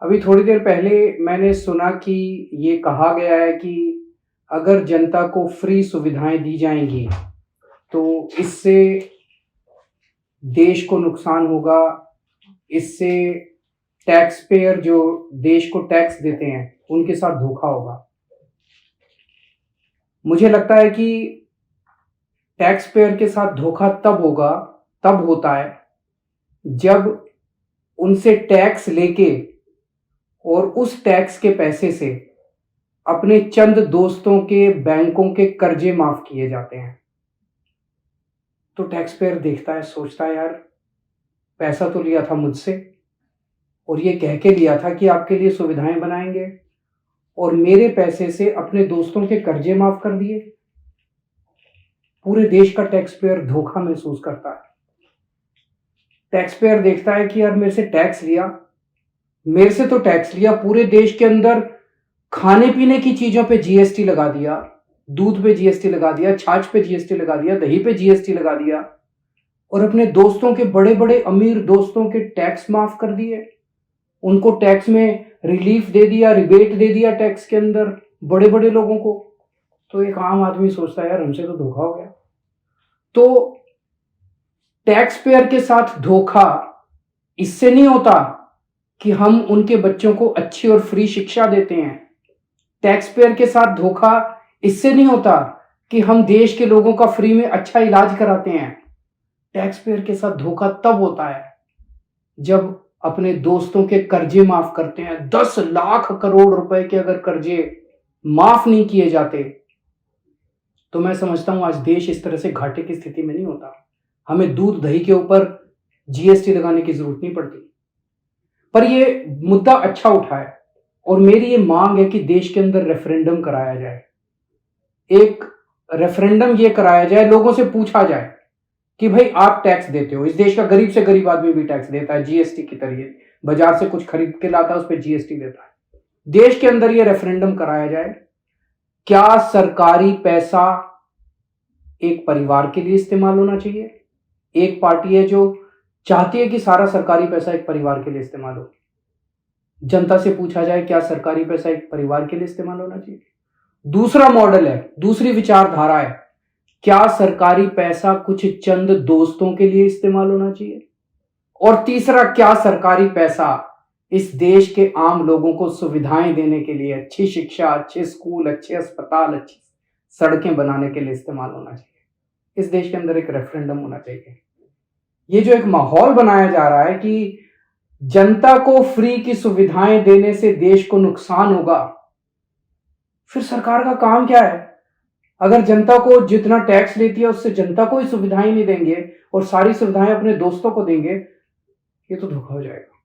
अभी थोड़ी देर पहले मैंने सुना कि ये कहा गया है कि अगर जनता को फ्री सुविधाएं दी जाएंगी तो इससे देश को नुकसान होगा। इससे टैक्स पेयर जो देश को टैक्स देते हैं उनके साथ धोखा होगा। मुझे लगता है कि टैक्स पेयर के साथ धोखा तब होता है जब उनसे टैक्स लेके और उस टैक्स के पैसे से अपने चंद दोस्तों के बैंकों के कर्जे माफ किए जाते हैं। तो टैक्स पेयर देखता है, सोचता है यार पैसा तो लिया था मुझसे और ये कह के लिया था कि आपके लिए सुविधाएं बनाएंगे और मेरे पैसे से अपने दोस्तों के कर्जे माफ कर दिए। पूरे देश का टैक्स पेयर धोखा महसूस करता है। टैक्स पेयर देखता है कि यार मेरे से तो टैक्स लिया, पूरे देश के अंदर खाने पीने की चीजों पे जीएसटी लगा दिया, दूध पे जीएसटी लगा दिया, छाछ पे जीएसटी लगा दिया, दही पे जीएसटी लगा दिया और अपने दोस्तों के बड़े बड़े अमीर दोस्तों के टैक्स माफ कर दिए। उनको टैक्स में रिलीफ दे दिया, रिबेट दे दिया टैक्स के अंदर बड़े बड़े लोगों को। तो एक आम आदमी सोचता है यार हमसे तो धोखा हो गया। तो टैक्स पेयर के साथ धोखा इससे नहीं होता कि हम उनके बच्चों को अच्छी और फ्री शिक्षा देते हैं। टैक्स पेयर के साथ धोखा इससे नहीं होता कि हम देश के लोगों का फ्री में अच्छा इलाज कराते हैं। टैक्स पेयर के साथ धोखा तब होता है जब अपने दोस्तों के कर्जे माफ करते हैं। 10 लाख करोड़ रुपए के अगर कर्जे माफ नहीं किए जाते तो मैं समझता हूं आज देश इस तरह से घाटे की स्थिति में नहीं होता। हमें दूध दही के ऊपर जीएसटी लगाने की जरूरत नहीं पड़ती। पर ये मुद्दा अच्छा उठा है और मेरी ये मांग है कि देश के अंदर रेफरेंडम कराया जाए। एक रेफरेंडम ये कराया जाए, लोगों से पूछा जाए कि भाई आप टैक्स देते हो। इस देश का गरीब से गरीब आदमी भी टैक्स देता है जीएसटी के जरिए। बाजार से कुछ खरीद के लाता है उस पर जीएसटी देता है। देश के अंदर ये रेफरेंडम कराया जाए, क्या सरकारी पैसा एक परिवार के लिए इस्तेमाल होना चाहिए? एक पार्टी है जो चाहती है कि सारा सरकारी पैसा एक परिवार के लिए इस्तेमाल हो। जनता से पूछा जाए क्या सरकारी पैसा एक परिवार के लिए इस्तेमाल होना चाहिए? दूसरा मॉडल है, दूसरी विचारधारा है, क्या सरकारी पैसा कुछ चंद दोस्तों के लिए इस्तेमाल होना चाहिए? और तीसरा, क्या सरकारी पैसा इस देश के आम लोगों को सुविधाएं देने के लिए, अच्छी शिक्षा, अच्छे स्कूल, अच्छे अस्पताल, अच्छी सड़कें बनाने के लिए इस्तेमाल होना चाहिए? इस देश के अंदर एक रेफरेंडम होना चाहिए। ये जो एक माहौल बनाया जा रहा है कि जनता को फ्री की सुविधाएं देने से देश को नुकसान होगा, फिर सरकार का काम क्या है? अगर जनता को जितना टैक्स लेती है उससे जनता को ही सुविधाएं नहीं देंगे और सारी सुविधाएं अपने दोस्तों को देंगे, ये तो धोखा हो जाएगा।